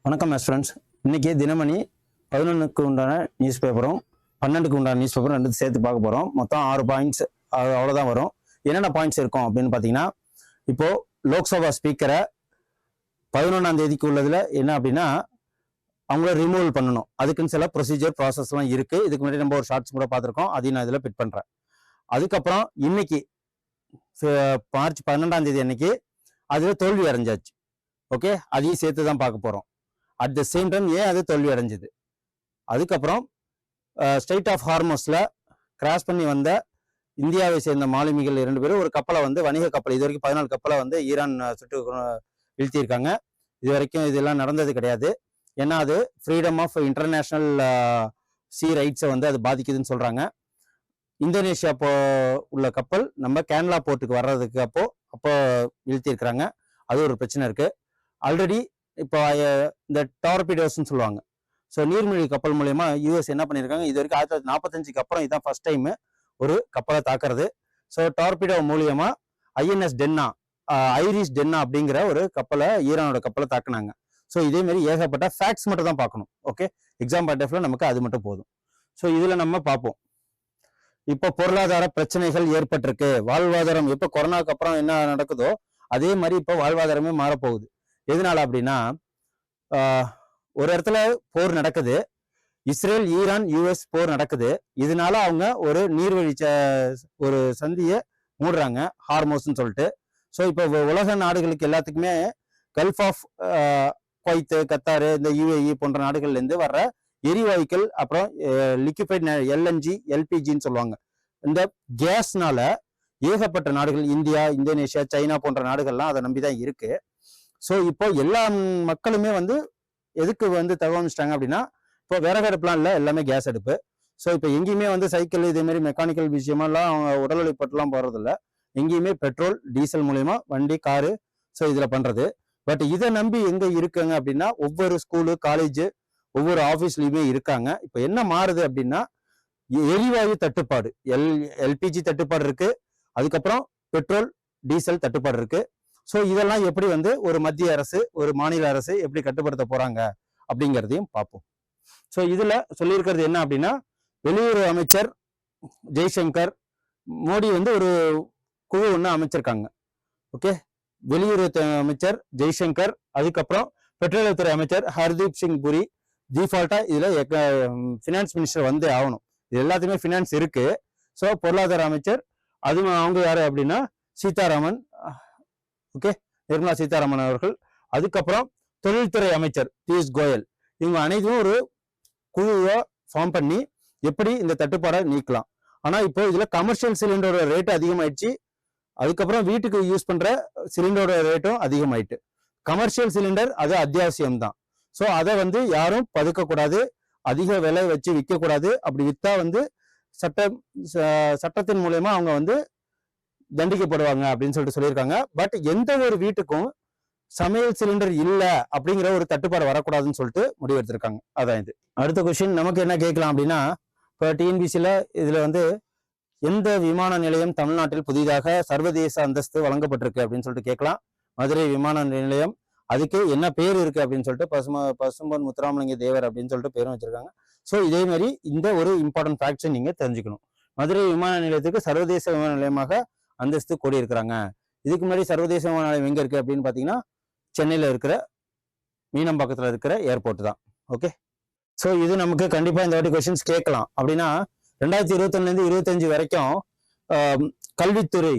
வணக்கம் maze friends. இன்னைக்கு தினமணி 11க்கு உண்டான நியூஸ் பேப்பரும் 12க்கு உண்டான நியூஸ் பேப்பரும் ரெண்டு சேர்த்து பார்க்க போகிறோம். மொத்தம் 6 பாயிண்ட்ஸ் அவ்வளோதான் வரும். என்னென்ன பாயிண்ட்ஸ் இருக்கும் அப்படின்னு பார்த்தீங்கன்னா, இப்போ லோக்சபா ஸ்பீக்கரை 11ஆம் தேதிக்கு உள்ளதில் என்ன அப்படின்னா அவங்கள ரிமூவல் பண்ணணும். அதுக்குன்னு சில ப்ரொசீஜர் ப்ராசஸ்லாம் இருக்குது. இதுக்கு முன்னாடி நம்ம ஒரு ஷார்ட்ஸ் கூட பார்த்துருக்கோம். அதையும் நான் இதில் பிட் பண்ணுறேன். அதுக்கப்புறம் இன்னைக்கு மார்ச் 12ஆம் தேதி அன்னைக்கு அதில் தோல்வி அடைஞ்சாச்சு. ஓகே, அதையும் சேர்த்து தான் பார்க்க போகிறோம். அட் த சேம் டைம் ஏன் அது தோல்வி அடைஞ்சது. அதுக்கப்புறம் ஸ்ட்ரெய்ட் ஆஃப் ஹார்மோஸில் கிராஸ் பண்ணி வந்த இந்தியாவை சேர்ந்த மாலுமிகள் 2 பேரும் ஒரு கப்பலை வந்து வணிக கப்பல், இது வரைக்கும் 14 கப்பலை வந்து ஈரான் சுட்டு வீழ்த்தியிருக்காங்க. இது வரைக்கும் இதெல்லாம் நடந்தது கிடையாது. ஏன்னா அது ஃப்ரீடம் ஆஃப் இன்டர்நேஷ்னல் சி ரைட்ஸை வந்து அது பாதிக்குதுன்னு சொல்கிறாங்க. இந்தோனேஷியா உள்ள கப்பல் நம்ம கேரளா போர்ட்டுக்கு வர்றதுக்கு அப்போ வீழ்த்தியிருக்கிறாங்க. அது ஒரு பிரச்சனை இருக்குது. ஆல்ரெடி இப்போ இந்த டார்பிடோஸ்ன்னு சொல்லுவாங்க. ஸோ நீர்மூழ்கி கப்பல் மூலயமா யூஎஸ் என்ன பண்ணியிருக்காங்க, இது வரைக்கும் 1945க்கு அப்புறம் இதுதான் ஃபர்ஸ்ட் டைம் ஒரு கப்பலை தாக்குறது. ஸோ டார்பிடோ மூலியமா ஐஎன்எஸ் டென்னா, ஐரிஷ் டென்னா அப்படிங்கிற ஒரு கப்பலை, ஈரானோட கப்பலை தாக்குனாங்க. ஸோ இதே மாதிரி ஏகப்பட்ட ஃபேக்ட்ஸ் மட்டும் தான் பார்க்கணும். ஓகே, எக்ஸாம் பாயிண்ட் ஆஃப் வியூல நமக்கு அது மட்டும் போதும். ஸோ இதில் நம்ம பார்ப்போம். இப்போ பொருளாதார பிரச்சனைகள் ஏற்பட்டிருக்கு. வாழ்வாதாரம் இப்போ கொரோனாக்கு அப்புறம் என்ன நடக்குதோ அதே மாதிரி இப்போ வாழ்வாதாரமே மாறப்போகுது. எதனால அப்படின்னா, ஒரு இடத்துல போர் நடக்குது. இஸ்ரேல், ஈரான், யூஎஸ் போர் நடக்குது. இதனால அவங்க ஒரு நீர்வழி ஒரு சந்தியை மூடுறாங்க, ஹார்மோஸ்ன்னு சொல்லிட்டு. ஸோ இப்போ உலக நாடுகளுக்கு எல்லாத்துக்குமே கல்ஃப் ஆஃப் குவைத்து, கத்தாரு, இந்த யுஏஇ போன்ற நாடுகள்லேருந்து வர்ற எரிவாயுக்கள், அப்புறம் லிக்விஃபைட் எல்என்ஜி, எல்பிஜின்னு சொல்லுவாங்க. இந்த கேஸ்னால ஏகப்பட்ட நாடுகள், இந்தியா, இந்தோனேஷியா, சைனா போன்ற நாடுகள்லாம் அதை நம்பி தான் இருக்கு. ஸோ இப்போ எல்லா மக்களுமே வந்து எதுக்கு வந்து தகவமிச்சிட்டாங்க அப்படின்னா, இப்போ விறகு அடுப்புலாம் இல்லை, எல்லாமே கேஸ் அடுப்பு. ஸோ இப்போ எங்கேயுமே வந்து சைக்கிள் இதே மாதிரி மெக்கானிக்கல் விஷயமெல்லாம் அவங்க உடல் உழைப்பட்டுலாம் போகிறதில்ல. எங்கேயுமே பெட்ரோல், டீசல் மூலயமா வண்டி, காரு, ஸோ இதில் பண்ணுறது. பட் இதை நம்பி எங்கே இருக்குங்க அப்படின்னா, ஒவ்வொரு ஸ்கூலு, காலேஜு, ஒவ்வொரு ஆஃபீஸ்லையுமே இருக்காங்க. இப்போ என்ன மாறுது அப்படின்னா, எரிவாயு தட்டுப்பாடு, எல்பிஜி தட்டுப்பாடு இருக்கு. அதுக்கப்புறம் பெட்ரோல், டீசல் தட்டுப்பாடு இருக்கு. ஸோ இதெல்லாம் எப்படி வந்து ஒரு மத்திய அரசு, ஒரு மாநில அரசு எப்படி கட்டுப்படுத்த போறாங்க அப்படிங்கிறதையும் பார்ப்போம். ஸோ இதுல சொல்லியிருக்கிறது என்ன அப்படின்னா, வெளியுறவு அமைச்சர் ஜெய்சங்கர், மோடி வந்து ஒரு குழு ஒன்று அமைச்சிருக்காங்க. ஓகே, வெளியுறவு அமைச்சர் ஜெய்சங்கர், அதுக்கப்புறம் பெட்ரோலியத்துறை அமைச்சர் ஹர்தீப் சிங் புரி. டிஃபால்ட்டா இதுல ஃபினான்ஸ் மினிஸ்டர் வந்து ஆகணும். இது எல்லாத்துக்குமே ஃபினான்ஸ் இருக்கு. ஸோ பொருளாதார அமைச்சர், அதுவும் அவங்க யாரு அப்படின்னா சீதாராமன், ஓகே, நிர்மலா சீதாராமன் அவர்கள். அதுக்கப்புறம் தொழில்துறை அமைச்சர் பியூஷ் கோயல். இவங்க அனைத்தும் ஒரு குழுவை ஃபார்ம் பண்ணி எப்படி இந்த தட்டுப்பாடை நீக்கலாம். ஆனா இப்போ இதுல கமர்ஷியல் சிலிண்டரோட ரேட்டு அதிகமாயிடுச்சு. அதுக்கப்புறம் வீட்டுக்கு யூஸ் பண்ற சிலிண்டரோட ரேட்டும் அதிகமாயிட்டு. கமர்ஷியல் சிலிண்டர் அது அத்தியாவசியம் தான். ஸோ அதை வந்து யாரும் பதுக்கக்கூடாது, அதிக விலை வச்சு விற்கக்கூடாது. அப்படி விற்றா வந்து சட்டத்தின் மூலயமா அவங்க வந்து தண்டிக்கப்படுவாங்க அப்படின்னு சொல்லிட்டு சொல்லியிருக்காங்க. பட் எந்த ஒரு வீட்டுக்கும் சமையல் சிலிண்டர் இல்லை அப்படிங்கிற ஒரு தட்டுப்பாடு வரக்கூடாதுன்னு சொல்லிட்டு முடிவெடுத்திருக்காங்க. அதான் இது. அடுத்த கொஸ்டின் நமக்கு என்ன கேட்கலாம் அப்படின்னா, இப்போ டிஎன்பிசியில் இதில் வந்து எந்த விமான நிலையம் தமிழ்நாட்டில் புதிதாக சர்வதேச அந்தஸ்து வழங்கப்பட்டிருக்கு அப்படின்னு சொல்லிட்டு கேட்கலாம். மதுரை விமான நிலையம். அதுக்கு என்ன பேர் இருக்கு அப்படின்னு சொல்லிட்டு பசும்பொன் முத்துராமலிங்க தேவர் அப்படின்னு சொல்லிட்டு பேரும் வச்சிருக்காங்க. ஸோ இதே மாதிரி இந்த ஒரு இம்பார்ட்டன்ட் ஃபேக்ட்ஸை நீங்க தெரிஞ்சுக்கணும். மதுரை விமான நிலையத்துக்கு சர்வதேச விமான நிலையமாக அந்தஸ்து கோடி இருக்கிறாங்க. இதுக்கு முன்னாடி சர்வதேச விமான நிலையம் எங்க இருக்கு அப்படின்னு பாத்தீங்கன்னா, சென்னையில இருக்கிற மீனம்பாக்கத்துல இருக்கிற ஏர்போர்ட் தான். ஓகே, ஸோ இது நமக்கு கண்டிப்பா இந்த வாட்டி கொஸ்டின்ஸ் கேட்கலாம். அப்படின்னா 2021 25 வரைக்கும் கல்வித்துறை,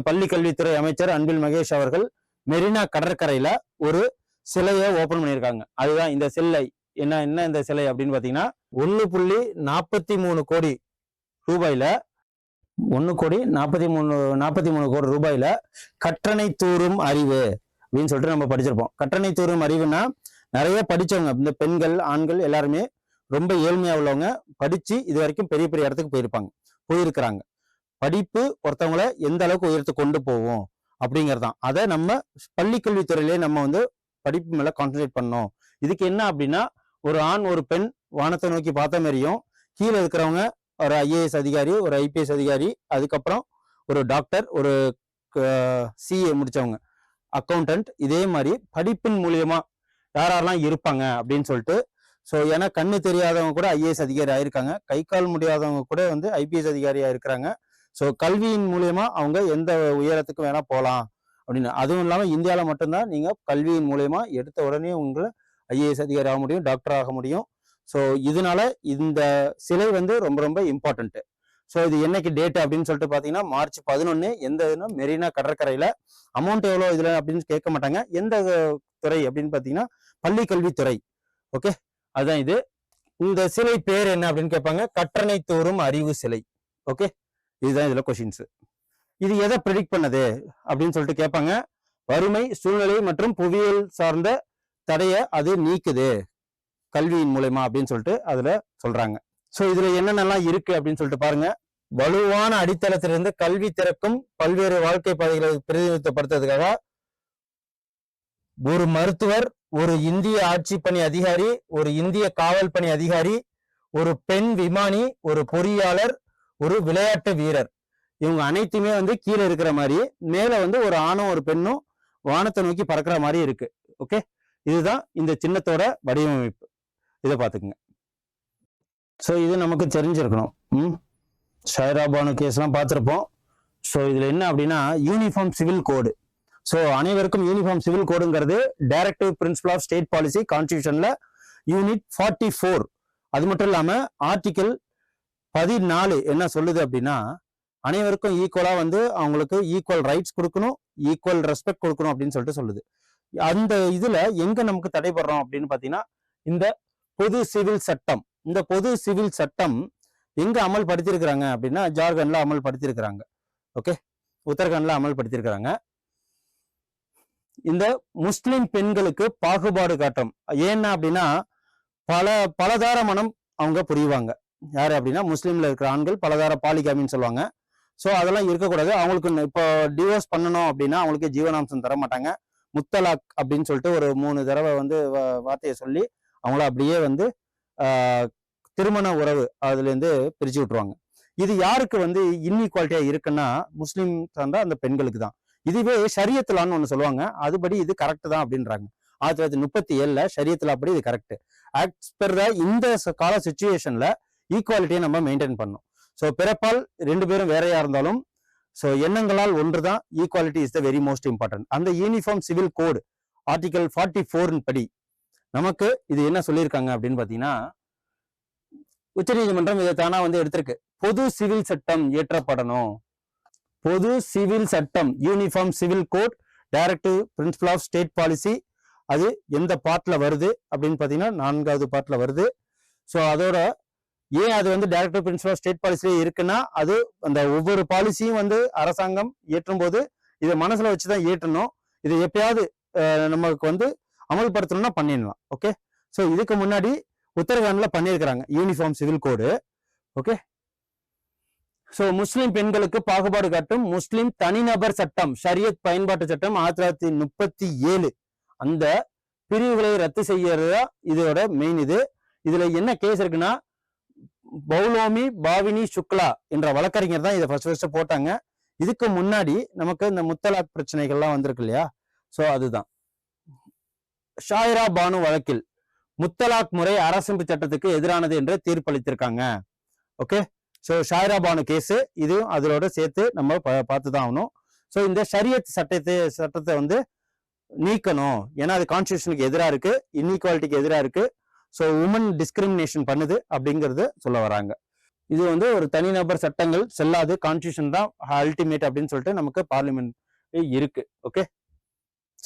பள்ளி கல்வித்துறை அமைச்சர் அன்பில் மகேஷ் அவர்கள் மெரினா கடற்கரையில ஒரு சிலையை ஓபன் பண்ணியிருக்காங்க. அதுதான் இந்த சிலை. என்ன இந்த சிலை அப்படின்னு பாத்தீங்கன்னா, 1.43 கோடி ரூபாயில 1.43 கோடி ரூபாயில கற்றனை தூரும் அறிவு அப்படின்னு சொல்லிட்டு நம்ம படிச்சிருப்போம். கற்றனை தூரும் அறிவுனா நிறைய படிச்சவங்க, இந்த பெண்கள், ஆண்கள் எல்லாருமே ரொம்ப ஏழ்மையா உள்ளவங்க, படிச்சு இது வரைக்கும் பெரிய பெரிய இடத்துக்கு போயிருக்கிறாங்க. படிப்பு ஒருத்தவங்களை எந்த அளவுக்கு உயர்த்து கொண்டு போவோம் அப்படிங்கிறதான். அதை நம்ம பள்ளிக்கல்வித்துறையிலே நம்ம வந்து படிப்பு மேல கான்சன்ட்ரேட் பண்ணோம். இதுக்கு என்ன அப்படின்னா, ஒரு ஆண் ஒரு பெண் வானத்தை நோக்கி பார்த்த மாதிரியும், கீழே இருக்கிறவங்க ஒரு ஐஏஎஸ் அதிகாரி, ஒரு ஐபிஎஸ் அதிகாரி, அதுக்கப்புறம் ஒரு டாக்டர், ஒரு சிஏ முடிச்சவங்க, அக்கௌண்டன்ட், இதே மாதிரி படிப்பின் மூலியமா யாரெல்லாம் இருப்பாங்க அப்படின்னு சொல்லிட்டு. ஸோ ஏன்னா கண்ணு தெரியாதவங்க கூட ஐஏஎஸ் அதிகாரி ஆயிருக்காங்க, கை கால் முடியாதவங்க கூட வந்து ஐபிஎஸ் அதிகாரியா இருக்கிறாங்க. ஸோ கல்வியின் மூலியமா அவங்க எந்த உயரத்துக்கு வேணா போகலாம் அப்படின்னு. அதுவும் இல்லாமல் இந்தியாவில் மட்டும்தான் நீங்க கல்வியின் மூலியமா எடுத்த உடனே உங்களை ஐஏஎஸ் அதிகாரி ஆக முடியும், டாக்டர் ஆக முடியும். ஸோ இதனால இந்த சிலை வந்து ரொம்ப ரொம்ப இம்பார்ட்டன்ட். ஸோ இது என்னைக்கு டேட் அப்படின்னு சொல்லிட்டு பார்த்தீங்கன்னா மார்ச் 11. எந்த இதுனா மெரினா கடற்கரையில. அமௌண்ட் எவ்வளோ இதுல அப்படின்னு கேட்க மாட்டாங்க. எந்த துறை அப்படின்னு பார்த்தீங்கன்னா பள்ளி கல்வித்துறை. ஓகே, அதுதான் இது. இந்த சிலை பேர் என்ன அப்படின்னு கேட்பாங்க, கற்றனை தோறும் அறிவு சிலை. ஓகே, இதுதான் இதுல கொஸ்டின்ஸ். இது எதை ப்ரெடிக்ட் பண்ணது அப்படின்னு சொல்லிட்டு கேட்பாங்க. வறுமை, சூழ்நிலை மற்றும் புவியியல் சார்ந்த தடைய அது நீக்குது கல்வியின் மூலமா அப்படின்னு சொல்லிட்டு அதுல சொல்றாங்க. சோ இதுல என்னென்னலாம் இருக்கு அப்படின்னு சொல்லிட்டு பாருங்க. வலுவான அடித்தளத்திலிருந்து கல்வி திறக்கும் பல்வேறு வாழ்க்கை பாதைகளை பிரதிநிதித்துவப்படுத்துறதுக்காக ஒரு மருத்துவர், ஒரு இந்திய ஆட்சி பணி அதிகாரி, ஒரு இந்திய காவல் பணி அதிகாரி, ஒரு பெண் விமானி, ஒரு பொறியாளர், ஒரு விளையாட்டு வீரர், இவங்க அனைத்துமே வந்து கீழே இருக்கிற மாதிரி, மேல வந்து ஒரு ஆணும் ஒரு பெண்ணும் வானத்தை நோக்கி பறக்கிற மாதிரி இருக்கு. ஓகே, இதுதான் இந்த சின்னத்தோட வடிவமைப்பு. இதை பார்த்துக்குங்க. ஸோ இது நமக்கு தெரிஞ்சிருக்கணும். ஷாயிரா பானு கேஸ்லாம் பார்த்துருப்போம். ஸோ இதுல என்ன அப்படின்னா யூனிஃபார்ம் சிவில் கோடு. ஸோ அனைவருக்கும் யூனிஃபார்ம் சிவில் கோடுங்கிறது directive principle of state policy கான்ஸ்டியூஷன்ல யூனிட் 44. அது மட்டும் இல்லாம ஆர்டிகிள் 14 என்ன சொல்லுது அப்படின்னா அனைவருக்கும் ஈக்குவலா வந்து அவங்களுக்கு ஈக்குவல் ரைட்ஸ் கொடுக்கணும், ஈக்குவல் ரெஸ்பெக்ட் கொடுக்கணும் அப்படின்னு சொல்லிட்டு சொல்லுது. அந்த இதுல எங்க நமக்கு தடைபடுறோம் அப்படின்னு பாத்தீங்கன்னா இந்த பொது சிவில் சட்டம். இந்த பொது சிவில் சட்டம் எங்க அமல்படுத்தியிருக்கிறாங்க அப்படின்னா ஜார்க்கண்ட்ல அமல்படுத்தியிருக்கிறாங்க. ஓகே, உத்தரகாண்ட்ல அமல்படுத்தியிருக்கிறாங்க. இந்த முஸ்லிம் பெண்களுக்கு பாகுபாடு காட்டும். ஏன்னா அப்படின்னா பலதார மனம் அவங்க புரிவாங்க. யாரு அப்படின்னா முஸ்லீம்ல இருக்கிற ஆண்கள் பலதார பாலிகாமின்னு சொல்லுவாங்க. ஸோ அதெல்லாம் இருக்கக்கூடாது. அவங்களுக்கு இப்போ டிவோர்ஸ் பண்ணணும் அப்படின்னா அவங்களுக்கு ஜீவனாம்சம் தர மாட்டாங்க. முத்தலாக் அப்படின்னு சொல்லிட்டு ஒரு 3 தடவை வந்து வார்த்தையை சொல்லி அவங்கள அப்படியே வந்து திருமண உறவு அதுல இருந்து பிரிச்சு விட்டுருவாங்க. இது யாருக்கு வந்து இன்இக்வாலிட்டியா இருக்குன்னா முஸ்லீம் சார்ந்த அந்த பெண்களுக்கு தான். இதுவே ஷரியத்துலான்னு ஒண்ணு சொல்லுவாங்க, அதுபடி இது கரெக்ட் தான் அப்படின்றாங்க. 1937 ஷரியத்துல அப்படி இது கரெக்ட். ஆஸ் பெர் இந்த கால சுச்சுவேஷன்ல ஈக்குவாலிட்டியை நம்ம மெயின்டைன் பண்ணணும். ஸோ பிறப்பால் 2 பேரும் வேறையா இருந்தாலும் ஸோ எண்ணங்களால் ஒன்றுதான். Equality is the very most important. அந்த யூனிஃபார்ம் சிவில் கோடு ஆர்டிகல் 44 படி நமக்கு இது என்ன சொல்லியிருக்காங்க அப்படின்னு பாத்தீங்கன்னா உச்சநீதிமன்றம் இதை தானா வந்து எடுத்திருக்கு. பொது சிவில் சட்டம் இயற்றப்படணும். பொது சிவில் சட்டம் uniform civil code directive principle of state policy அது எந்த பார்ட்ல வருது அப்படின்னு பாத்தீங்கன்னா 4வது பார்ட்ல வருது. ஸோ அதோட ஏன் அது வந்து டைரக்டிவ் பிரின்சிபல் ஆஃப் ஸ்டேட் பாலிசியே இருக்குன்னா அது அந்த ஒவ்வொரு பாலிசியும் வந்து அரசாங்கம் இயற்றும் போது இதை மனசுல வச்சுதான் இயற்றணும். இதை எப்பயாவது நமக்கு வந்து அமல்படுத்தணும்னா பண்ணிடலாம். ஓகே, ஸோ இதுக்கு முன்னாடி உத்தரகாண்ட்ல பண்ணியிருக்கிறாங்க uniform civil code. Okay, so முஸ்லிம் பெண்களுக்கு பாகுபாடு காட்டும் முஸ்லிம் தனிநபர் சட்டம் ஷரியத் பயன்பாட்டு சட்டம் 1937 அந்த பிரிவுகளை ரத்து செய்யறதா இதோட மெயின். இதுல என்ன கேஸ் இருக்குன்னா பௌலோமி பாவினி சுக்லா என்ற வழக்கறிஞர் தான் இதை ஃபர்ஸ்ட் போட்டாங்க. இதுக்கு முன்னாடி நமக்கு இந்த முத்தலாக் பிரச்சனைகள்லாம் வந்திருக்கு இல்லையா, ஸோ அதுதான். ஷாயிரா பானு வழக்கில் முத்தலாக் முறை அரசமைப்பு சட்டத்துக்கு எதிரானது என்று தீர்ப்பளித்திருக்காங்க. Okay, so Shayira Banu case இது அதோட சேர்த்து நம்ம பார்த்துதான் ஆகணும். ஸோ இந்த ஷரியத் சட்டத்தை வந்து நீக்கணும். ஏன்னா அது கான்ஸ்டியூஷனுக்கு எதிராக இருக்கு, இன்இக்வாலிட்டிக்கு எதிராக இருக்கு. ஸோ உமன் டிஸ்கிரிமினேஷன் பண்ணுது அப்படிங்கிறது சொல்ல வராங்க. இது வந்து ஒரு தனிநபர் சட்டங்கள் செல்லாது, கான்ஸ்டியூஷன் தான் அல்டிமேட் அப்படின்னு சொல்லிட்டு நமக்கு பார்லிமெண்ட் இருக்கு. ஓகே,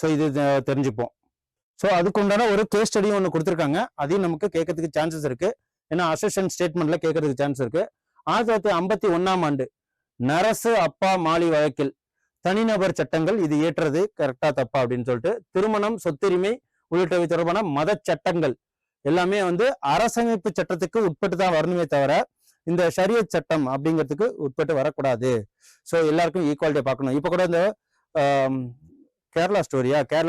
ஸோ இது தெரிஞ்சுப்போம். ஸோ அதுக்கு உண்டான ஒரு கேஸ் ஸ்டடியும் ஒன்று கொடுத்துருக்காங்க. அதையும் நமக்கு கேட்கறதுக்கு சான்சஸ் இருக்கு. ஏன்னா அசோசியேஷன் ஸ்டேட்மெண்ட்ல கேட்கறதுக்கு சான்ஸ் இருக்கு. 1951 நரசு அப்பா மாலி வழக்கில் தனிநபர் சட்டங்கள் இது ஏற்றது கரெக்டா தப்பா அப்படின்னு சொல்லிட்டு திருமணம், சொத்துரிமை உள்ளிட்டவை தொடர்பான மத சட்டங்கள் எல்லாமே வந்து அரசமைப்பு சட்டத்துக்கு உட்பட்டு தான் வரணுமே தவிர இந்த ஷரியத் சட்டம் அப்படிங்கிறதுக்கு உட்பட்டு வரக்கூடாது. ஸோ எல்லாருக்கும் ஈக்குவாலிட்டியை பார்க்கணும். இப்போ கூட இந்த கேரளா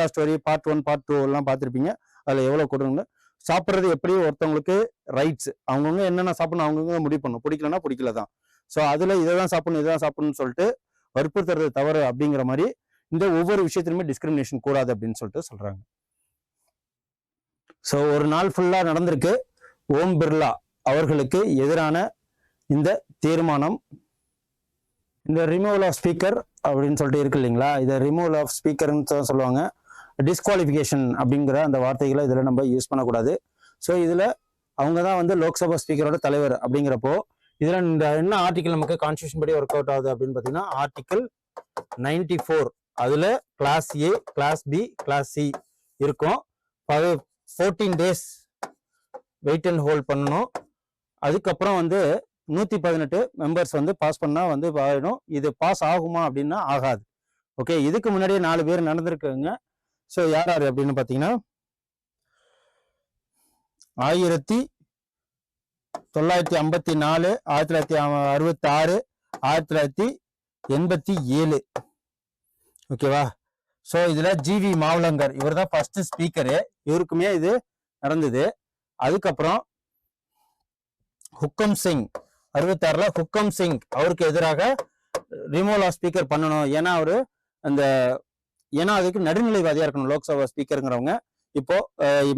ஸ்டோரி பார்ட் 1 பார்ட் 2 எல்லாம் பார்த்துருப்பீங்க. அதில் எவ்வளோ கொடுங்க சாப்பிட்றது எப்படி ஒருத்தவங்களுக்கு ரைட்ஸ், அவங்கவுங்க என்னென்ன சாப்பிடணும் அவங்கவுங்க முடிவு பண்ணணும், பிடிக்கலன்னா பிடிக்கல தான். ஸோ அதில் இதை தான் சாப்பிடணும்னு சொல்லிட்டு வற்புறுத்துறது தவறு அப்படிங்கிற மாதிரி இந்த ஒவ்வொரு விஷயத்திலுமே டிஸ்கிரிமினேஷன் கூடாது அப்படின்னு சொல்லிட்டு சொல்றாங்க. ஸோ ஒரு நாள் ஃபுல்லா நடந்திருக்கு. ஓம் பிர்லா அவர்களுக்கு எதிரான இந்த தீர்மானம். இந்த ரிமூவல் ஆஃப் ஸ்பீக்கர் அப்படின்னு சொல்லிட்டு இருக்கு இல்லைங்களா, இதை ரிமூவல் ஆஃப் ஸ்பீக்கர்னு தான் சொல்லுவாங்க. டிஸ்குவாலிஃபிகேஷன் அப்படிங்கிற அந்த வார்த்தைகளை இதில் நம்ம யூஸ் பண்ணக்கூடாது. ஸோ இதில் அவங்க தான் வந்து லோக்சபா ஸ்பீக்கரோட தலைவர் அப்படிங்கிறப்போ இதில் இந்த என்ன ஆர்டிக்கல் நமக்கு கான்ஸ்டியூஷன் படி ஒர்க் அவுட் ஆகுது அப்படின்னு பார்த்தீங்கன்னா ஆர்டிக்கல் 94. அதில் கிளாஸ் ஏ, கிளாஸ் பி, கிளாஸ் சி இருக்கும். 14 days வெயிட் அண்ட் ஹோல்ட் பண்ணணும். அதுக்கப்புறம் வந்து 118 மெம்பர்ஸ் வந்து பாஸ் பண்ணா வந்து ஆயிடும். இது பாஸ் ஆகுமா அப்படின்னா ஆகாது. ஓகே, இதுக்கு முன்னாடியே 4 பேர் நடந்திருக்குங்க. ஸோ யார் யார் அப்படின்னு பார்த்தீங்கன்னா 1954, 1966, 1987. ஓகேவா? ஸோ இதுல ஜிவி மாவலங்கர் இவர் தான் ஃபர்ஸ்ட் ஸ்பீக்கரு. இவருக்குமே இது நடந்தது. அதுக்கப்புறம் ஹுக்கம் சிங் 66ல ஹுக்கம் சிங் அவருக்கு எதிராக ரிமூவல் ஆஃப் ஸ்பீக்கர் பண்ணணும். ஏன்னா அவரு ஏன்னா அதுக்கு நடுநிலைவாதியா இருக்கணும் லோக்சபா ஸ்பீக்கருங்கிறவங்க. இப்போ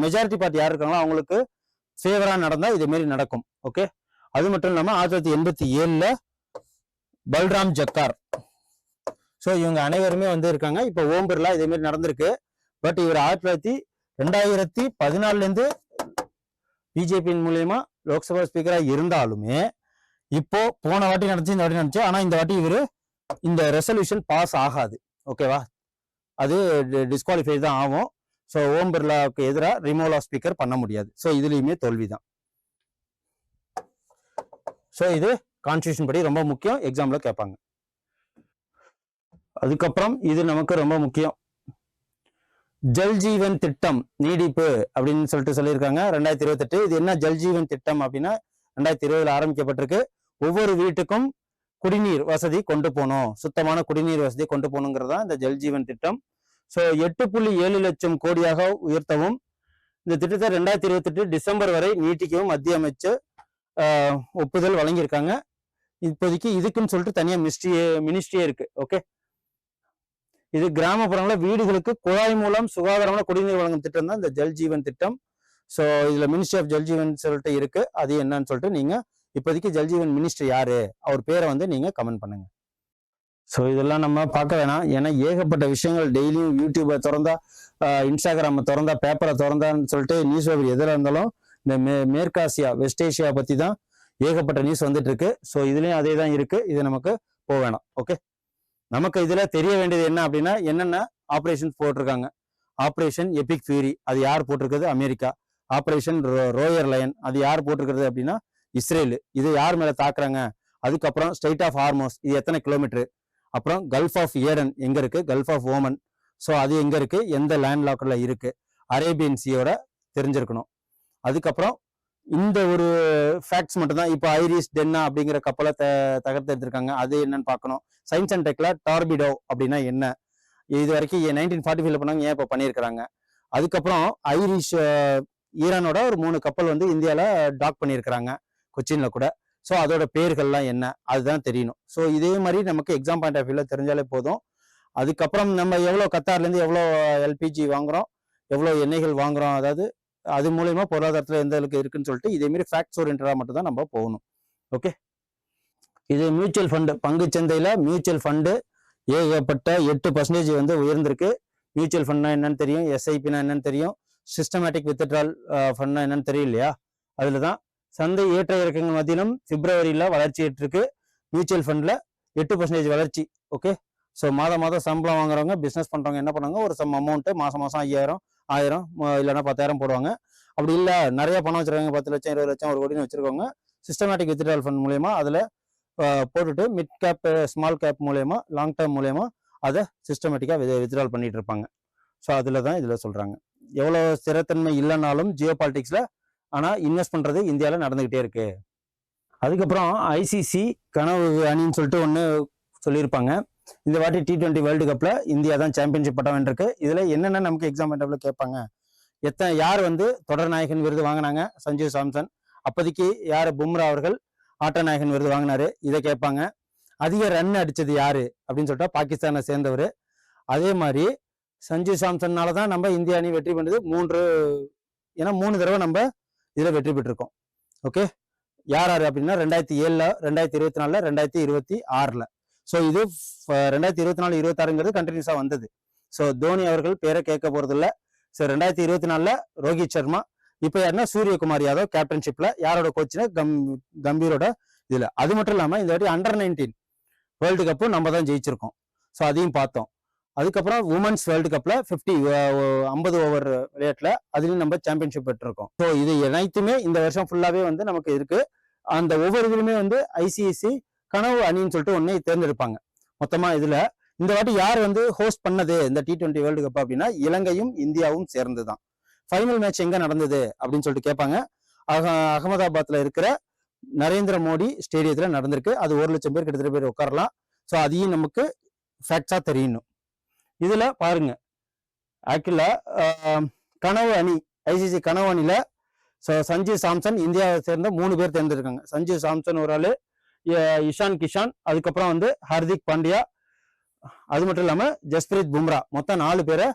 மெஜாரிட்டி பார்ட்டி யார் இருக்காங்களோ அவங்களுக்கு ஃபேவரா நடந்தா இதே மாதிரி நடக்கும். ஓகே, அது மட்டும் இல்லாம 1987ல பல்ராம் ஜக்கார். ஸோ இவங்க அனைவருமே வந்து இருக்காங்க. இப்போ ஓம் பிர்லா இதே மாதிரி நடந்திருக்கு. பட் இவர் 2014 பிஜேபியின் மூலியமா லோக்சபா ஸ்பீக்கரா இருந்தாலுமே இப்போ போன வாட்டி நடந்துச்சு, இந்த வாட்டி நடந்துச்சு. ஆனா இந்த வாட்டி இவரு இந்த ரெசல்யூஷன் பாஸ் ஆகாது. ஓகேவா? அது டிஸ்குவாலிஃபை தான் ஆகும். ஸோ ஓம் பிர்லாவுக்கு எதிராக ரிமூவல் ஆஃப் ஸ்பீக்கர் பண்ண முடியாது. ஸோ இதுலயுமே தோல்விதான். ஸோ இது கான்ஸ்டியூஷன் படி ரொம்ப முக்கியம், எக்ஸாம்ல கேட்பாங்க. அதுக்கப்புறம் இது நமக்கு ரொம்ப முக்கியம், ஜல் ஜீவன் திட்டம் நீடிப்பு அப்படின்னு சொல்லியிருக்காங்க 2028. இது என்ன ஜல் ஜீவன் திட்டம் அப்படின்னா 2020 ஆரம்பிக்கப்பட்டிருக்கு. ஒவ்வொரு வீட்டுக்கும் குடிநீர் வசதி கொண்டு போகணும், சுத்தமான குடிநீர் வசதி கொண்டு போகணுங்கிறது தான் இந்த ஜல் ஜீவன் திட்டம். ஸோ 8.7 லட்சம் கோடியாக உயர்த்தவும் இந்த திட்டத்தை 2028 டிசம்பர் வரை நீட்டிக்கவும் மத்திய அமைச்சர் ஒப்புதல் வழங்கியிருக்காங்க. இப்போதைக்கு இதுக்குன்னு சொல்லிட்டு தனியா மினிஸ்ட்ரியே இருக்கு. ஓகே, இது கிராமப்புறங்களில் வீடுகளுக்கு குழாய் மூலம் சுகாதாரமான குடிநீர் வழங்கும் திட்டம் தான் இந்த ஜல் ஜீவன் திட்டம். ஸோ இதுல மினிஸ்ட்ரி ஆஃப் ஜல் ஜீவன் சொல்லிட்டு இருக்கு. அது என்னன்னு சொல்லிட்டு நீங்க இப்போதைக்கு ஜல் ஜீவன் மினிஸ்டர் யாரு அவர் பேரை வந்து நீங்க கமெண்ட் பண்ணுங்க. ஸோ இதெல்லாம் நம்ம பார்க்க வேணாம், ஏன்னா ஏகப்பட்ட விஷயங்கள் டெய்லியும் யூடியூபை திறந்தா, இன்ஸ்டாகிராமை திறந்தா, பேப்பரை திறந்தான்னு சொல்லிட்டு நியூஸ் பேப்பர் எதில் இருந்தாலும் இந்த மேற்காசியா, வெஸ்ட் ஏஷியா பத்தி தான் ஏகப்பட்ட நியூஸ் வந்துட்டு இருக்கு. ஸோ இதுலயும் அதே தான் இருக்கு. இது நமக்கு போக வேணாம். ஓகே, நமக்கு இதுல தெரிய வேண்டியது என்ன அப்படின்னா என்னென்ன ஆப்ரேஷன் போட்டிருக்காங்க. ஆப்ரேஷன் எபிக் ஃபியூரி அது யார் போட்டிருக்கிறது? அமெரிக்கா. ஆப்ரேஷன் ரோயர் லயன் அது யார் போட்டிருக்கிறது அப்படின்னா இஸ்ரேல். இது யார் மேல தாக்குறாங்க? அதுக்கப்புறம் ஸ்ட்ரெயிட் ஆஃப் ஹார்மோஸ் இது எத்தனை கிலோமீட்டர்? அப்புறம் கல்ஃப் ஆஃப் ஏடன் எங்க இருக்கு? Gulf of Oman. ஸோ அது எங்க இருக்கு? எந்த லேண்ட் லாக்கர்ல இருக்கு? அரேபியன் சீயோட தெரிஞ்சிருக்கணும். அதுக்கப்புறம் இந்த ஒரு ஃபேக்ட்ஸ் மட்டும் தான். இப்போ ஐரிஸ் டென்னா அப்படிங்கிற கப்பலை தகர்த்து எடுத்திருக்காங்க. அது என்னன்னு பார்க்கணும். சயின்ஸ் அண்ட் டெக்ல டார்பிடோ அப்படின்னா என்ன? இது வரைக்கும் 1945 பண்ணாங்க, ஏன் இப்போ பண்ணியிருக்கிறாங்க. அதுக்கப்புறம் ஐரிஷ் ஈரானோட ஒரு 3 கப்பல் வந்து இந்தியாவில் டாக் பண்ணியிருக்கிறாங்க, கொச்சின்ல கூட. ஸோ அதோட பேர்கள்லாம் என்ன அதுதான் தெரியணும். ஸோ இதே மாதிரி நமக்கு எக்ஸாம் பாயிண்ட் ஆஃப் வியூல தெரிஞ்சாலே போதும். அதுக்கப்புறம் நம்ம எவ்வளோ கத்தார்லேருந்து எவ்வளோ எல்பிஜி வாங்குறோம், எவ்வளோ எண்ணெய்கள் வாங்குறோம், அதாவது அது மூலயமா பொருளாதாரத்தில் எந்த அளவுக்கு இருக்குன்னு சொல்லிட்டு இதே மாதிரி ஃபேக்ட்ஸ் ஓரியன்டா மட்டும் தான் நம்ம போகணும். ஓகே, இது மியூச்சுவல் ஃபண்டு, பங்கு சந்தையில மியூச்சுவல் ஃபண்டு ஏகப்பட்ட 8% வந்து உயர்ந்திருக்கு. மியூச்சுவல் ஃபண்ட்னா என்னன்னு தெரியும், எஸ்ஐபினா என்னன்னு தெரியும், சிஸ்டமேட்டிக் வித்ட்ரால் ஃபண்ட்னா என்னன்னு தெரியும் இல்லையா? அதுல தான் சந்தை ஏற்ற இறக்கங்கள் மத்தியிலும் பிப்ரவரியில வளர்ச்சி ஏற்றிருக்கு. மியூச்சுவல் ஃபண்ட்ல 8% வளர்ச்சி. ஓகே, ஸோ மாதம் சம்பளம் வாங்குறவங்க, பிசினஸ் பண்றவங்க என்ன பண்ணுவாங்க, ஒரு சம் அமௌண்ட் மாசம் 5000, 1000 இல்லைன்னா 10,000 போடுவாங்க. அப்படி இல்லை நிறைய பணம் வச்சிருக்காங்க, 10 லட்சம் 20 லட்சம் 1 கோடின்னு வச்சிருக்கவங்க சிஸ்டமேட்டிக் வித்ட்ரால் ஃபண்ட் மூலயமா அதுல போட்டுட்டு மிட் கேப் ஸ்மால் கேப் மூலயமா லாங் டேர்ம் மூலயமா அதை சிஸ்டமேட்டிக்கா வித்ட்ரால் பண்ணிட்டு இருப்பாங்க. ஸோ அதுல தான் இதுல சொல்றாங்க. எவ்வளவு ஸ்திரத்தன்மை இல்லைனாலும் ஜியோ பாலிட்டிக்ஸ்ல ஆனா இன்வெஸ்ட் பண்றது இந்தியாவில் நடந்துகிட்டே இருக்கு. அதுக்கப்புறம் ஐசிசி கனவு அணின்னு சொல்லிட்டு ஒன்று சொல்லியிருப்பாங்க. இந்த வாட்டி T20 வேர்ல்டு கப்ல இந்தியா தான் சாம்பியன்ஷிப் பட்டம் வென்றிருக்கு. இதுல என்னென்ன நமக்கு எக்ஸாம் பாயிண்ட்ல கேட்பாங்க, யார் வந்து தொடர் நாயகன் விருது வாங்கினாங்க? சஞ்சு சாம்சன். அப்போதைக்கு யார்? பும்ரா அவர்கள் ஆட்ட நாயகன் விருது வாங்கினாரு. இதை கேட்பாங்க. அதிக ரன் அடிச்சது யாரு அப்படின்னு சொல்லிட்டா பாகிஸ்தானை சேர்ந்தவர். அதே மாதிரி சஞ்சு சாம்சன்னால தான் நம்ம இந்திய அணி வெற்றி பண்ணது. 3 ஏன்னா 3 தடவை நம்ம இதில் வெற்றி பெற்றிருக்கோம். ஓகே, யார் யார் அப்படின்னா 2007, 2024, 2026. ஸோ இது 2024-26ங்கிறது கண்டினியூஸாக வந்தது. ஸோ தோனி அவர்கள் பேரை கேட்க போறது இல்லை. ஸோ 2024 ரோஹித் சர்மா, இப்போ யாருன்னா சூரியகுமார் யாதவ் கேப்டன்ஷிப்ல, யாரோட கோச்சுனா கம்பீரோட இதுல. அது மட்டும் இல்லாம இந்த வாட்டி அண்டர்-19 வேர்ல்டு கப்பும் நம்ம தான் ஜெயிச்சிருக்கோம். ஸோ அதையும் பார்த்தோம். அதுக்கப்புறம் உமன்ஸ் வேர்ல்டு கப்ல 50 ஓவர் விளையாட்டுல அதுலயும் நம்ம சாம்பியன்ஷிப் பெற்றிருக்கோம். ஸோ இது அனைத்துமே இந்த வருஷம் ஃபுல்லாவே வந்து நமக்கு இருக்கு. அந்த ஒவ்வொரு இதுலுமே வந்து ஐசிஐசி கனவு அணின்னு சொல்லிட்டு ஒன்னே தேர்ந்தெடுப்பாங்க மொத்தமா. இதுல இந்த வாட்டி யார் வந்து ஹோஸ்ட் பண்ணது இந்த T20 வேர்ல்டு கப் அப்படின்னா இலங்கையும் இந்தியாவும் சேர்ந்துதான். ஃபைனல் மேட்ச் எங்க நடந்தது அப்படின்னு சொல்லிட்டு கேட்பாங்க. அகமதாபாத்ல இருக்கிற நரேந்திர மோடி ஸ்டேடியத்துல நடந்திருக்கு. அது 1 லட்சம் பேர் கிட்டத்தட்ட பேர் உட்காரலாம். ஸோ அதையும் நமக்கு ஃபேக்ட்ஸா தெரியணும். இதுல பாருங்க, ஆக்சுவலா கனவு அணி, ஐசிசி கனவு அணியில சஞ்சு சாம்சன் இந்தியாவை சேர்ந்த 3 பேர் தேர்ந்தெடுக்காங்க. சஞ்சு சாம்சன் ஒரு ஆளு, இஷான் கிஷான், அதுக்கப்புறம் வந்து ஹர்திக் பாண்டியா, அது மட்டும் இல்லாம ஜஸ்பிரீத் பும்ரா, மொத்தம் 4 பேரை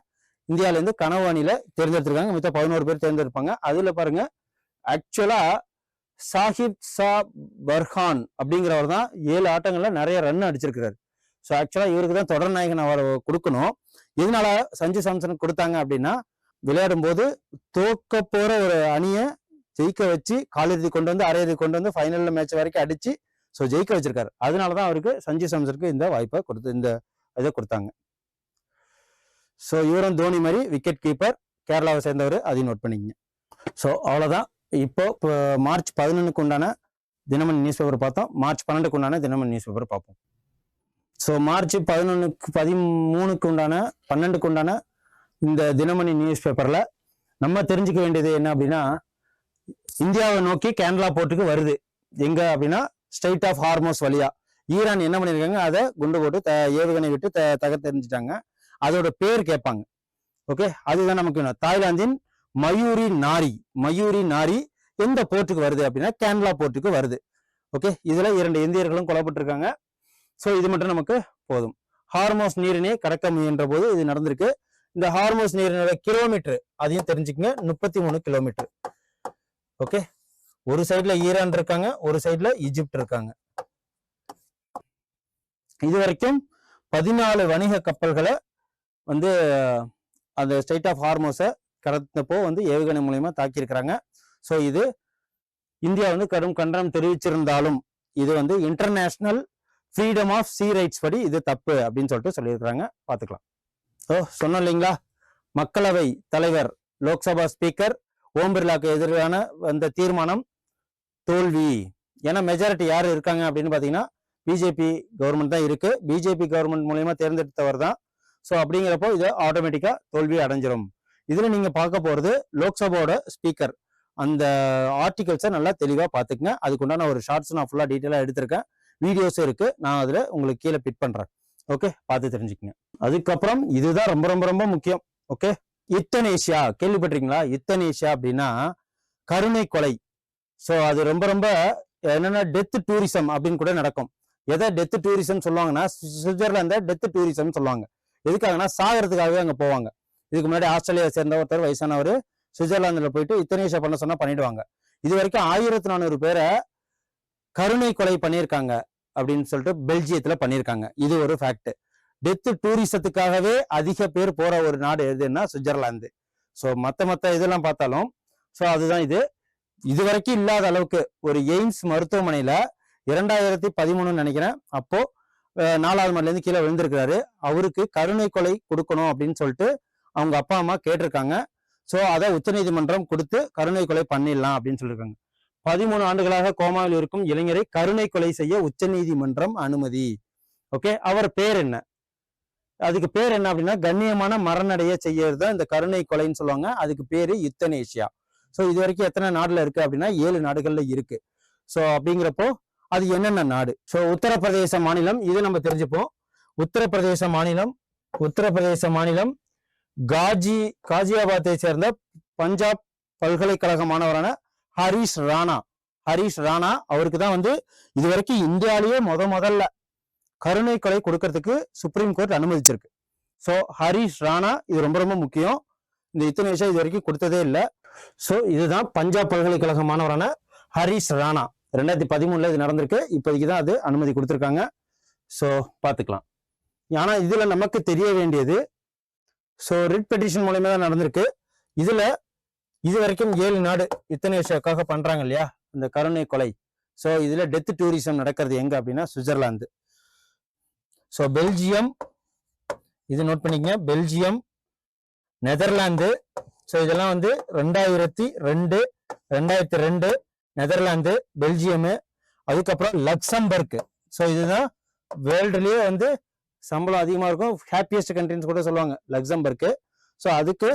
இந்தியாவில இருந்து கனவு அணியில தேர்ந்தெடுத்திருக்காங்க. மொத்தம் 11 பேர் தேர்ந்தெடுப்பாங்க. அதுல பாருங்க, ஆக்சுவலா சாஹிப் சா பர்ஹான் அப்படிங்கிறவர் தான் 7 ஆட்டங்கள்ல நிறைய ரன் அடிச்சிருக்கிறாரு. ஸோ ஆக்சுவலா இவருக்கு தான் தொடர் நாயகன் அவர் கொடுக்கணும். இதனால சஞ்சு சாம்சனுக்கு கொடுத்தாங்க அப்படின்னா, விளையாடும் போது தோக்க போற ஒரு அணியை ஜெயிக்க வச்சு காலிறுதி கொண்டு வந்து அரையிறுதி கொண்டு வந்து ஃபைனல்ல மேட்ச் வரைக்கும் அடிச்சு ஸோ ஜெயிக்க வச்சிருக்காரு. அதனாலதான் அவருக்கு சஞ்சு சாம்சனுக்கு இந்த வாய்ப்பை இந்த இதை கொடுத்தாங்க. ஸோ இவரும் தோனி மாதிரி விக்கெட் கீப்பர், கேரளாவை சேர்ந்தவர், அதையும் நோட் பண்ணிக்கங்க. ஸோ அவ்வளோதான். இப்போ மார்ச் 11க்கு உண்டான தினமணி நியூஸ் பேப்பர் பார்த்தோம். மார்ச் 12க்கு உண்டான தினமணி நியூஸ் பேப்பர் பார்ப்போம். ஸோ மார்ச் 11க்கு 13க்கு உண்டான 12க்கு உண்டான இந்த தினமணி நியூஸ் பேப்பர்ல நம்ம தெரிஞ்சுக்க வேண்டியது என்ன அப்படின்னா, இந்தியாவை நோக்கி கேரளா போர்ட்டுக்கு வருது. எங்க அப்படின்னா ஸ்ட்ரெயிட் ஆஃப் ஹார்மோஸ் வழியா. ஈரான் என்ன பண்ணிருக்காங்க, அதை குண்டு போட்டு ஏவுகணை விட்டு தகர்த்தெறிஞ்சிட்டாங்க. அதோட பேர் கேட்பாங்க. ஓகே, அதுதான் நமக்கு வேணும். தாய்லாந்தின் மயூரி நாரி எந்த போர்ட்டுக்கு வருது அப்படின்னா கேரளா போர்ட்டுக்கு வருது. ஓகே, இதுல 2 இந்தியர்களும் கொல்லப்பட்டிருக்காங்க. ஸோ இது மட்டும் நமக்கு போதும். ஹார்மோஸ் நீரினை கடக்க முயன்ற போது இது நடந்திருக்கு. இந்த ஹார்மோஸ் நீரினோட கிலோமீட்டர் அதையும் தெரிஞ்சுக்கங்க, 33 கிலோமீட்டர். ஓகே, ஒரு சைட்ல ஈரான் இருக்காங்க, ஒரு சைட்ல ஈஜிப்ட் இருக்காங்க. இது வரைக்கும் 14 வணிக கப்பல்களை வந்து அந்த ஸ்ட்ரெயிட் ஆஃப் ஹார்மோஸை கடந்தப்போ வந்து ஏவுகணை மூலயமா தாக்கியிருக்கிறாங்க. ஸோ இது இந்தியா வந்து கடும் கண்டனம் தெரிவிச்சிருந்தாலும் இது வந்து international freedom of sea rights படி இது தப்பு அப்படின்னு சொல்லிட்டு சொல்லியிருக்கிறாங்க. பார்த்துக்கலாம். சொன்னோம் இல்லைங்களா, மக்களவை தலைவர் லோக்சபா ஸ்பீக்கர் ஓம் பிர்லாக்கு எதிரான அந்த தீர்மானம் தோல்வி. ஏன்னா மெஜாரிட்டி யார் இருக்காங்க அப்படின்னு பார்த்தீங்கன்னா பிஜேபி கவர்மெண்ட் தான் இருக்கு. பிஜேபி கவர்மெண்ட் மூலயமா தேர்ந்தெடுத்தவர் தான். ஸோ அப்படிங்கிறப்போ இது ஆட்டோமேட்டிக்கா தோல்வி அடைஞ்சிரும். இதுல நீங்க பார்க்க போறது லோக்சபாவோட ஸ்பீக்கர் அந்த ஆர்டிகல்ஸை நல்லா தெளிவா பார்த்துக்குங்க. அதுக்குண்டான ஒரு ஷார்ட்ஸ் நான் ஃபுல்லா டீட்டெயிலாக எடுத்திருக்கேன். வீடியோஸும் இருக்கு, நான் அதுல உங்களுக்கு கீழே பிட் பண்றேன். ஓகே, பார்த்து தெரிஞ்சுக்கங்க. அதுக்கப்புறம் இதுதான் ரொம்ப ரொம்ப ரொம்ப முக்கியம். ஓகே, யுத்தனேஷியா கேள்விப்பட்டிருக்கீங்களா? யுத்தனேஷியா அப்படின்னா கருணை கொலை. ஸோ அது ரொம்ப ரொம்ப என்னன்னா டெத் டூரிசம் அப்படின்னு கூட நடக்கும். எதை டெத் டூரிசம் சொல்லுவாங்கன்னா, சுவிட்சர்லாந்த டெத் டூரிசம் சொல்லுவாங்க. எதுக்காகனா சாகிறதுக்காகவே அங்க போவாங்க. இதுக்கு முன்னாடி ஆஸ்திரேலியா சேர்ந்த ஒருத்தர் வயசானவர் சுவிட்சர்லாந்துல போயிட்டு யுத்தனேஷியா பண்ண சொன்னா பண்ணிடுவாங்க. இது வரைக்கும் 1400 பேரை கருணை கொலை பண்ணியிருக்காங்க அப்படின்னு சொல்லிட்டு பெல்ஜியத்துல பண்ணியிருக்காங்க. இது ஒரு ஃபேக்ட். டெத் டூரிசத்துக்காகவே அதிக பேர் போற ஒரு நாடு எதுன்னா சுவிட்சர்லாந்து. ஸோ மத்த இதெல்லாம் பார்த்தாலும் ஸோ அதுதான் இது வரைக்கும் இல்லாத அளவுக்கு ஒரு எய்ம்ஸ் மருத்துவமனையில 2013 நினைக்கிறேன், அப்போ 4வது மாடில இருந்து கீழே விழுந்திருக்கிறாரு. அவருக்கு கருணை கொலை கொடுக்கணும் அப்படின்னு சொல்லிட்டு அவங்க அப்பா அம்மா கேட்டிருக்காங்க. ஸோ அதை உச்சநீதிமன்றம் கொடுத்து கருணை கொலை பண்ணிடலாம் அப்படின்னு சொல்லியிருக்காங்க. 13 ஆண்டுகளாக கோமாவில் இருக்கும் இளைஞரை கருணை கொலை செய்ய உச்சநீதிமன்றம் அனுமதி. ஓகே, அவர் பேர் என்ன? அதுக்கு பேர் என்ன அப்படின்னா கண்ணியமான மரணடைய செய்யறது இந்த கருணை கொலைன்னு சொல்லுவாங்க. அதுக்கு பேரு யுத்தனேஷியா. ஸோ இது வரைக்கும் எத்தனை நாடுல இருக்கு அப்படின்னா 7 நாடுகள்ல இருக்கு. ஸோ அப்படிங்கிறப்போ அது என்னென்ன நாடு? ஸோ உத்தரப்பிரதேச மாநிலம், இது நம்ம தெரிஞ்சுப்போம். உத்தரப்பிரதேச மாநிலம் காஜியாபாத்தை சேர்ந்த பஞ்சாப் பல்கலைக்கழக மாணவரான ஹரிஷ் ராணா அவருக்கு தான் வந்து இது வரைக்கும் இந்தியாவிலேயே முதல்ல கருணை கொலை கொடுக்கறதுக்கு சுப்ரீம் கோர்ட் அனுமதிச்சிருக்கு. ஸோ ஹரிஷ் ராணா இது ரொம்ப ரொம்ப முக்கியம். இந்த யுத்தனேஷியா இது வரைக்கும் கொடுத்ததே இல்லை. ஸோ இதுதான் பஞ்சாப் பல்கலைக்கழக மாணவரான ஹரிஷ் ராணா. 2013 இது நடந்திருக்கு. இப்போதைக்கு தான் அது அனுமதி கொடுத்துருக்காங்க. ஸோ பார்த்துக்கலாம். ஆனால் இதுல நமக்கு தெரிய வேண்டியது, ஸோ ரிட் பெட்டிஷன் மூலயமா தான் நடந்திருக்கு. இதுல இது வரைக்கும் 7 நாடு யுத்தனேஷியாவுக்காக பண்றாங்க இல்லையா, இந்த கருணை கொலை. ஸோ இதுல டெத் டூரிசம் நடக்கிறது எங்க அப்படின்னா சுவிட்சர்லாந்து. ஸோ பெல்ஜியம், இது நோட் பண்ணிக்கங்க, பெல்ஜியம், நெதர்லாந்து. ஸோ இதெல்லாம் வந்து 2002 நெதர்லாந்து, பெல்ஜியமு, அதுக்கப்புறம் லக்சம்பர்க். ஸோ இதுதான் வேர்ல்டுலயே வந்து சம்பளம் அதிகமா இருக்கும், ஹாப்பியஸ்ட் கண்ட்ரின்னு கூட சொல்லுவாங்க லக்சம்பர்க். ஸோ அதுக்கு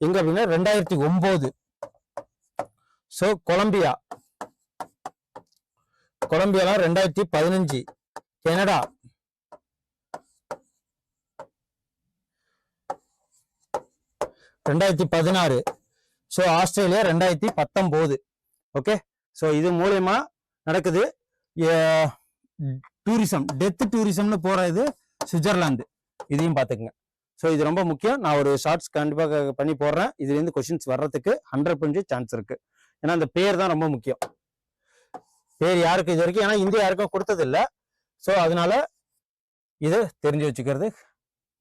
எங்க அப்படின்னா 2009. ஸோ கொலம்பியாலாம் 2015, Canada 2016, so Australia 2019. Okay, so இது மூலயமா நடக்குது டூரிசம், டெத் டூரிசம்னு போற இது சுவிட்சர்லாந்து. இதையும் பார்த்துக்குங்க. ஸோ இது ரொம்ப முக்கியம். நான் ஒரு ஷார்ட்ஸ் கண்டிப்பாக பண்ணி போடுறேன். இதுலேருந்து கொஸ்டின்ஸ் வர்றதுக்கு 100% சான்ஸ் இருக்கு. ஏன்னா அந்த பேர் தான் ரொம்ப முக்கியம். பேர் யாருக்கு இது வரைக்கும், ஏன்னா இந்தியா யாருக்கும் கொடுத்தது இல்லை. ஸோ அதனால இதை தெரிஞ்சு வச்சுக்கிறது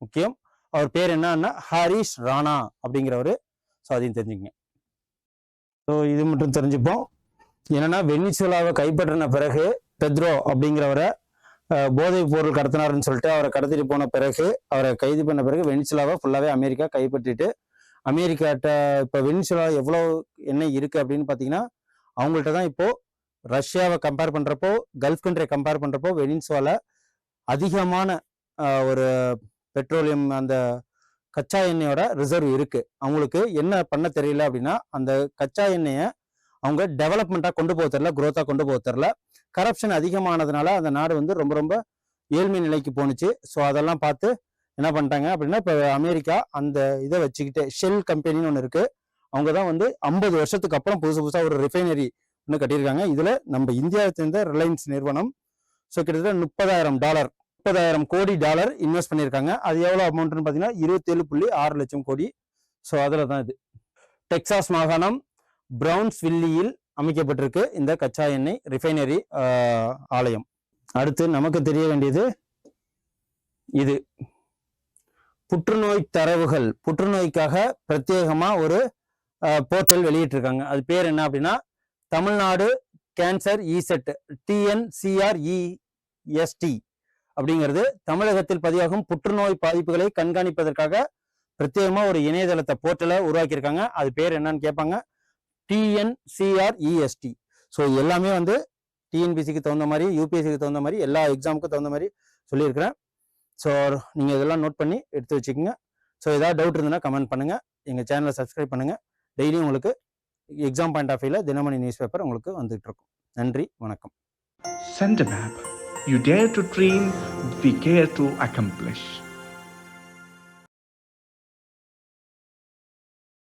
முக்கியம். அவர் பேர் என்னன்னா ஹரிஷ் ராணா அப்படிங்கிறவரு. ஸோ அதையும் தெரிஞ்சுக்கங்க. ஸோ இது மட்டும் தெரிஞ்சுப்போம். என்னன்னா வெனிசுலாவை கைப்பற்றின பிறகு பெத்ரோ அப்படிங்கிறவரை போதைப் பொருள் கடத்தினாருன்னு சொல்லிட்டு அவரை கடத்திட்டு போன பிறகு, அவரை கைது பண்ண பிறகு வெனிசுலாவை ஃபுல்லாவே அமெரிக்கா கைப்பற்றிட்டு, அமெரிக்காட்ட இப்போ வெனிசுலா எவ்வளோ எண்ணெய் இருக்கு அப்படின்னு பார்த்தீங்கன்னா, அவங்கள்ட்ட தான் இப்போ ரஷ்யாவை கம்பேர் பண்றப்போ, கல்ஃப் கண்ட்ரியை கம்பேர் பண்றப்போ வெனிசுலால அதிகமான ஒரு பெட்ரோலியம், அந்த கச்சா எண்ணெயோட ரிசர்வ் இருக்கு. அவங்களுக்கு என்ன பண்ண தெரியல அப்படின்னா, அந்த கச்சா எண்ணெயை அவங்க டெவலப்மெண்ட்டாக கொண்டு போக தெரியல, குரோத்தாக கொண்டு போக தெரியல. கரப்ஷன் அதிகமானதுனால அந்த நாடு வந்து ரொம்ப ரொம்ப ஏழ்மை நிலைக்கு போணுச்சு. ஸோ அதெல்லாம் பார்த்து என்ன பண்ணிட்டாங்க அப்படின்னா, இப்போ அமெரிக்கா அந்த இதை வச்சுக்கிட்டு ஷெல் கம்பெனின்னு ஒன்று இருக்கு. அவங்க தான் வந்து 50 வருஷத்துக்கு அப்புறம் புதுசாக ஒரு ரிஃபைனரி ஒன்று கட்டியிருக்காங்க. இதில் நம்ம இந்தியாவை சேர்ந்த ரிலையன்ஸ் நிறுவனம் ஸோ கிட்டத்தட்ட $30,000 கோடி இன்வெஸ்ட் பண்ணியிருக்காங்க. அது எவ்வளோ அமௌண்ட்னு பார்த்தீங்கன்னா 27.6 லட்சம் கோடி. ஸோ அதில் தான் இது டெக்சாஸ் மாகாணம் பிரவுன்ஸ்வில்லியில் அமைக்கப்பட்டிருக்கு இந்த கச்சா எண்ணெய் ரிஃபைனரி ஆலயம். அடுத்து நமக்கு தெரிய வேண்டியது இது புற்றுநோய் தரவுகள். புற்றுநோய்க்காக பிரத்யேகமா ஒரு போர்ட்டல் வெளியிட்டிருக்காங்க. அது பேர் என்ன அப்படின்னா தமிழ்நாடு கேன்சர் இசெட், TNCREST அப்படிங்கிறது. தமிழகத்தில் பதிவாகும் புற்றுநோய் பாதிப்புகளை கண்காணிப்பதற்காக பிரத்யேகமா ஒரு இணையதளத்தை போர்ட்டலை உருவாக்கியிருக்காங்க. அது பேர் என்னன்னு கேட்பாங்க, TNCREST. ஸோ எல்லாமே வந்து டிஎன்பிசிக்கு தகுந்த மாதிரி, யூபிஎஸ்சிக்கு தகுந்த மாதிரி, எல்லா எக்ஸாமுக்கும் தகுந்த மாதிரி சொல்லியிருக்கிறேன். ஸோ நீங்கள் இதெல்லாம் நோட் பண்ணி எடுத்து வச்சுக்கோங்க. ஸோ ஏதாவது டவுட் இருந்ததுன்னா கமெண்ட் பண்ணுங்கள். எங்கள் சேனலை சப்ஸ்கிரைப் பண்ணுங்கள். டெய்லியும் உங்களுக்கு எக்ஸாம் பாயிண்ட் ஆஃப் வியூவில் தினமணி நியூஸ் பேப்பர் உங்களுக்கு வந்துகிட்டு இருக்கும். நன்றி, வணக்கம். Send a map. You dare to dream, we care to accomplish.